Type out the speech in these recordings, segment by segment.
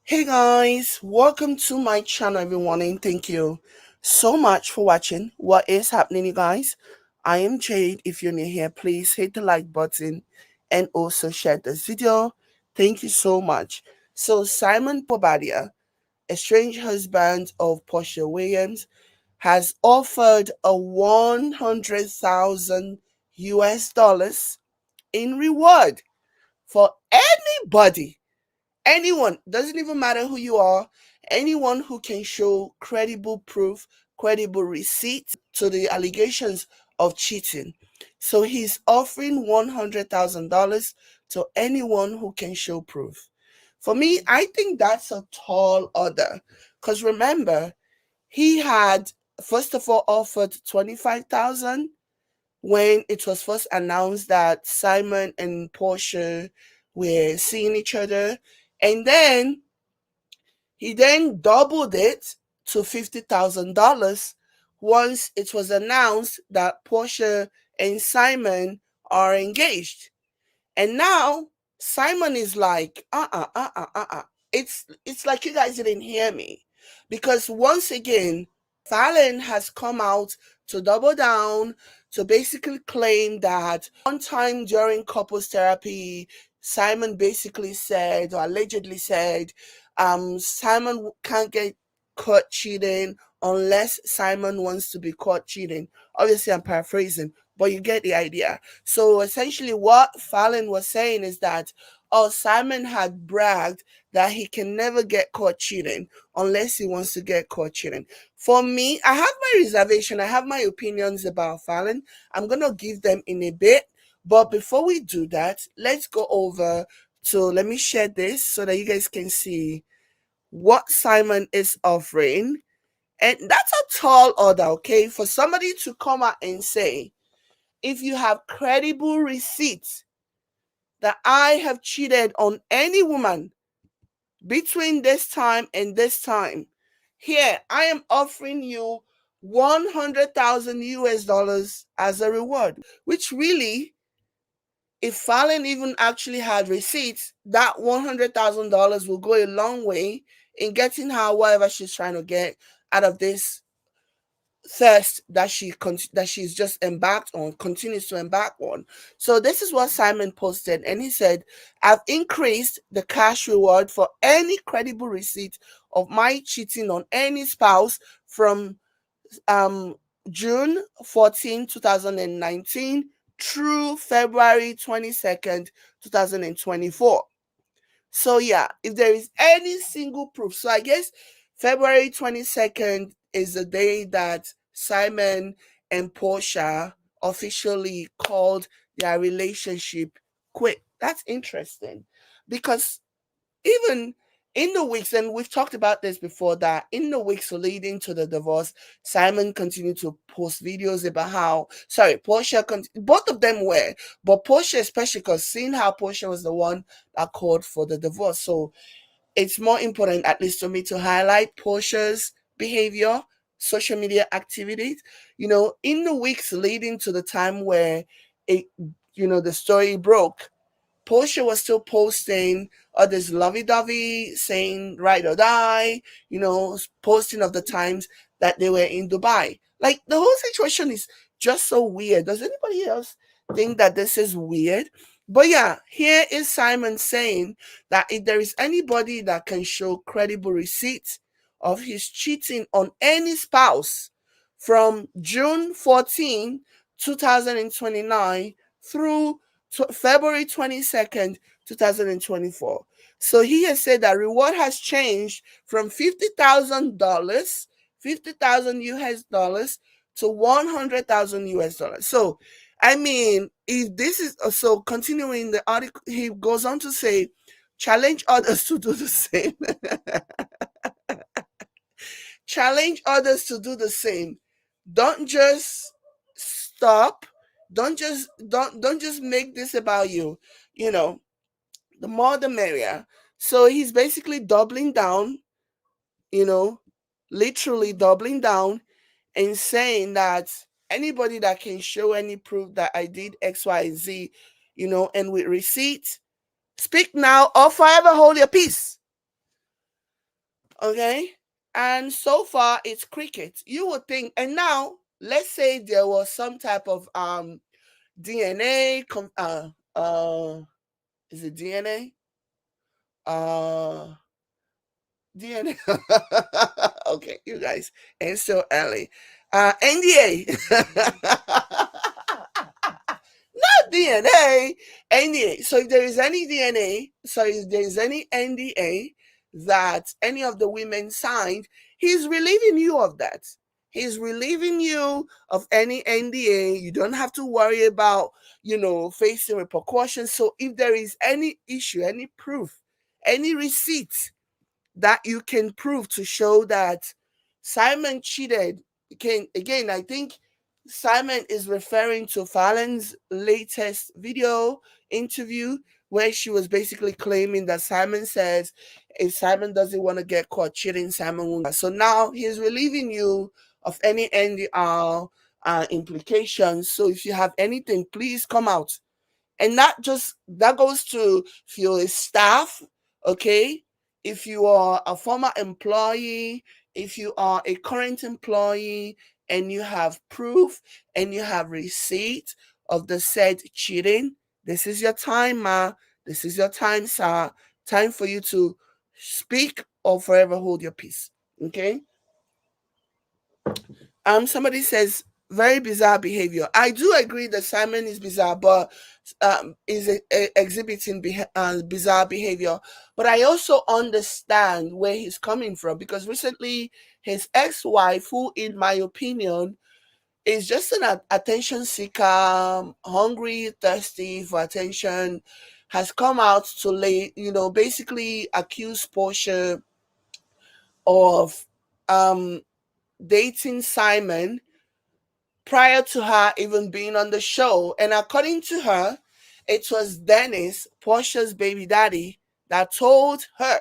Hey guys, welcome to my channel everyone, and thank you so much for watching. What is happening, you guys? I am Jade. If you're new here, please hit the like button and also share this video. Thank you so much. So Simon Guobadia, estranged husband of Porsha Williams, has offered a 100,000 US dollars in reward for anybody, anyone, doesn't even matter who you are, anyone who can show credible proof, credible receipts to the allegations of cheating. So he's offering $100,000 to anyone who can show proof. For me, I think that's a tall order, because remember, he had first of all offered 25,000 when it was first announced that Simon and Porsha were seeing each other. And then he then doubled it to $50,000 once it was announced that Porsha and Simon are engaged. And now Simon is like, It's like you guys didn't hear me. Because once again, Fallon has come out to double down, to basically claim that one time during couples therapy, Simon basically said, or allegedly said, Simon can't get caught cheating unless Simon wants to be caught cheating. Obviously, I'm paraphrasing, but you get the idea. So essentially, what Fallon was saying is that, oh, Simon had bragged that he can never get caught cheating unless he wants to get caught cheating. For me, I have my reservation. I have my opinions about Fallon. I'm going to give them in a bit. But before we do that, let's go over to, let me share this so that you guys can see what Simon is offering. And that's a tall order, okay? For somebody to come out and say, if you have credible receipts that I have cheated on any woman between this time and this time, here I am offering you 100,000 US dollars as a reward, which really, if Fallon even actually had receipts, that $100,000 will go a long way in getting her whatever she's trying to get out of this thirst that she's just embarked on, continues to embark on. So this is what Simon posted, and he said, I've increased the cash reward for any credible receipt of my cheating on any spouse from um June 14, 2019 through February 22nd, 2024. So yeah, if there is any single proof, so I guess February 22nd is the day that Simon and Porsha officially called their relationship quit. That's interesting, because even in the weeks, and we've talked about this before, that in the weeks leading to the divorce, Simon continued to post videos about how, sorry, Porsha, both of them were, but Porsha especially, because seeing how Porsha was the one that called for the divorce. So it's more important, at least to me, to highlight Porsha's behavior, social media activities, in the weeks leading to the time where it, the story broke. Porsha was still posting all this lovey-dovey, saying ride or die, posting of the times that they were in Dubai. Like, the whole situation is just so weird. Does anybody else think that this is weird? But yeah, here is Simon saying that if there is anybody that can show credible receipts of his cheating on any spouse from June 14, 2029 through February 22nd, 2024. So he has said that reward has changed from $50,000, 50,000 US dollars, to 100,000 US dollars. So, I mean, if this is so, continuing the article, he goes on to say, challenge others to do the same. Challenge others to do the same. Don't just stop. Don't just make this about you. You know, the more the merrier. So he's basically doubling down, you know, literally doubling down and saying that anybody that can show any proof that I did X, Y, Z, and with receipts, speak now or forever hold your peace. Okay? And so far it's cricket. You would think, and now let's say there was some type of DNA is it DNA? DNA. Okay, you guys, and so early. NDA. DNA, NDA. So if there is any DNA, so if there is any NDA that any of the women signed, he's relieving you of that. He's relieving you of any NDA. You don't have to worry about, facing repercussions. So if there is any issue, any proof, any receipt that you can prove to show that Simon cheated. Again, I think Simon is referring to Fallon's latest video interview where she was basically claiming that Simon says if Simon doesn't want to get caught cheating, Simon won't. So now he's relieving you of any NDR implications. So if you have anything, please come out. And not just that goes to if you're a staff, okay? If you are a former employee, if you are a current employee and you have proof and you have receipt of the said cheating, this is your time, ma. This is your time, sir. Time for you to speak or forever hold your peace. Okay? Somebody says very bizarre behavior. I do agree that Simon is bizarre, but is exhibiting bizarre behavior. But I also understand where he's coming from because recently his ex-wife, who in my opinion is just an attention seeker, hungry, thirsty for attention, has come out to basically accuse Porsha of um, dating Simon prior to her even being on the show. And according to her, it was Dennis, Porsha's baby daddy, that told her.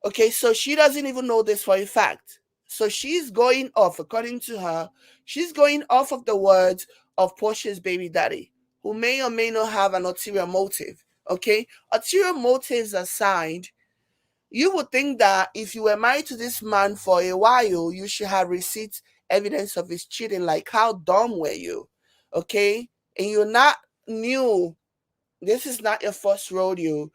Okay, so she doesn't even know this for a fact. So she's going off, according to her, she's going off of the words of Porsha's baby daddy, who may or may not have an ulterior motive. Okay, ulterior motives aside, you would think that if you were married to this man for a while, you should have received evidence of his cheating. Like, how dumb were you? Okay? And you're not new. This is not your first rodeo.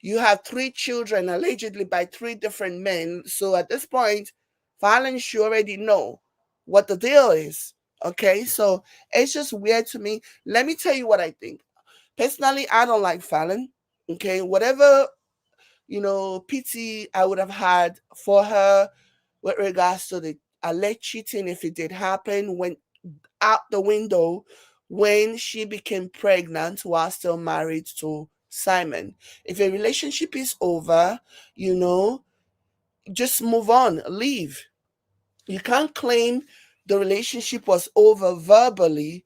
You have 3 children allegedly by 3 different men. So at this point, Fallon should already know what the deal is. Okay? So it's just weird to me. Let me tell you what I think. Personally, I don't like Fallon. Okay? Whatever pity I would have had for her with regards to the alleged cheating, if it did happen, went out the window when she became pregnant while still married to Simon. If a relationship is over, just move on, leave. You can't claim the relationship was over verbally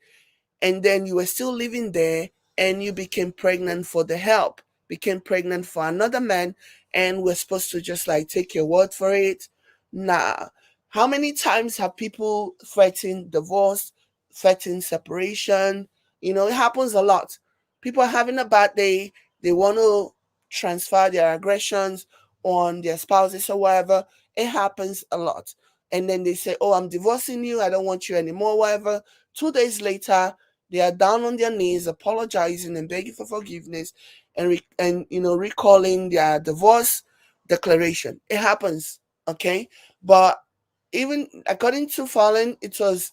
and then you were still living there and you became pregnant for the help, became pregnant for another man, and we're supposed to just like take your word for it. Nah. How many times have people threatened divorce, threatened separation? It happens a lot. People are having a bad day, they want to transfer their aggressions on their spouses or whatever. It happens a lot. And then they say, oh, I'm divorcing you, I don't want you anymore, whatever. 2 days later, they are down on their knees, apologizing and begging for forgiveness, and recalling their divorce declaration. It happens, okay? But even according to Fallon, it was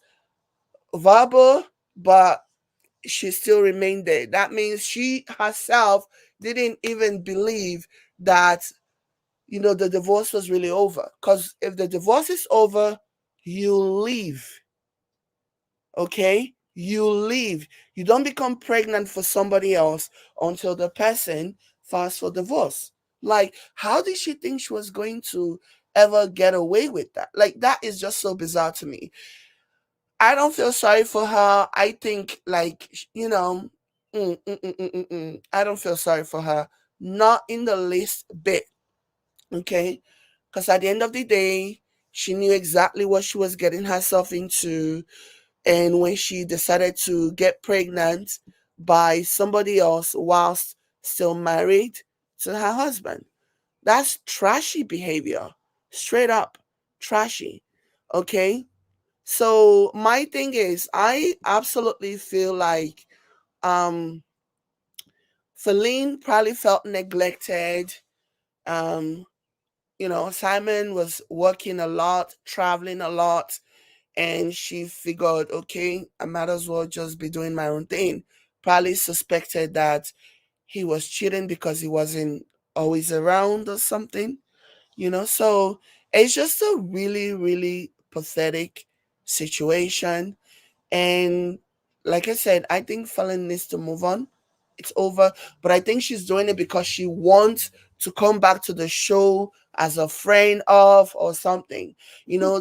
verbal, but she still remained there. That means she herself didn't even believe that the divorce was really over. Because if the divorce is over, you leave. Okay? You leave. You don't become pregnant for somebody else until the person files for divorce. Like, how did she think she was going to ever get away with that? Like, that is just so bizarre to me. I don't feel sorry for her. I think, like, I don't feel sorry for her. Not in the least bit. Okay? Because at the end of the day, she knew exactly what she was getting herself into. And when she decided to get pregnant by somebody else whilst still married to her husband. That's trashy behavior. Straight up trashy. Okay? So my thing is I absolutely feel like um Feline probably felt neglected. Um, Simon was working a lot, traveling a lot, and she figured, okay, I might as well just be doing my own thing. Probably suspected that he was cheating because he wasn't always around or something. So it's just a really, really pathetic situation. And like I said, I think Fallon needs to move on. It's over. But I think she's doing it because she wants to come back to the show as a friend of or something.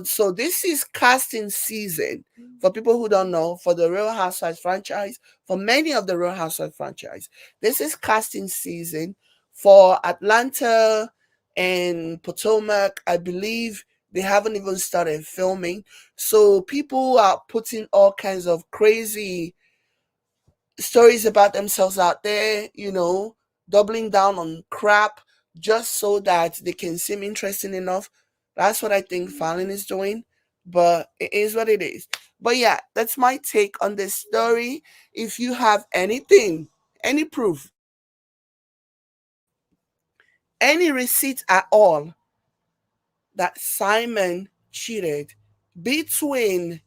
So this is casting season. For people who don't know, for the Real Housewives franchise, for many of the Real Housewives franchise, this is casting season for Atlanta and Potomac. I believe they haven't even started filming. So people are putting all kinds of crazy stories about themselves out there, doubling down on crap just so that they can seem interesting enough. That's what I think Fallon is doing, but it is what it is. But yeah, that's my take on this story. If you have anything, any proof, any receipt at all that Simon cheated between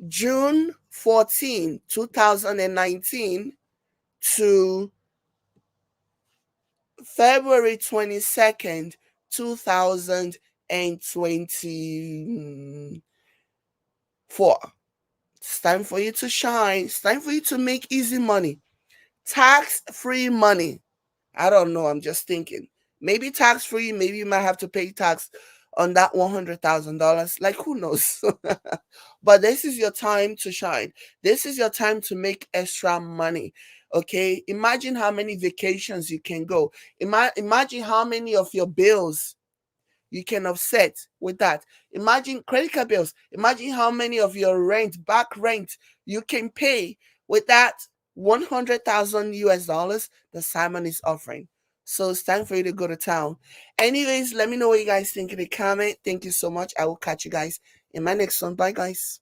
June 14, 2019 to February 22nd, 2024. It's time for you to shine. It's time for you to make easy money. Tax-free money. I don't know. I'm just thinking. Maybe tax-free. Maybe you might have to pay tax on that $100,000. Like, who knows? But this is your time to shine. This is your time to make extra money. Okay? Imagine how many vacations you can go. Imagine how many of your bills you can offset with that. Imagine credit card bills. Imagine how many of your back rent you can pay with that 100,000 US dollars that Simon is offering. So it's time for you to go to town. Anyways, let me know what you guys think in the comment. Thank you so much. I will catch you guys in my next one. Bye, guys.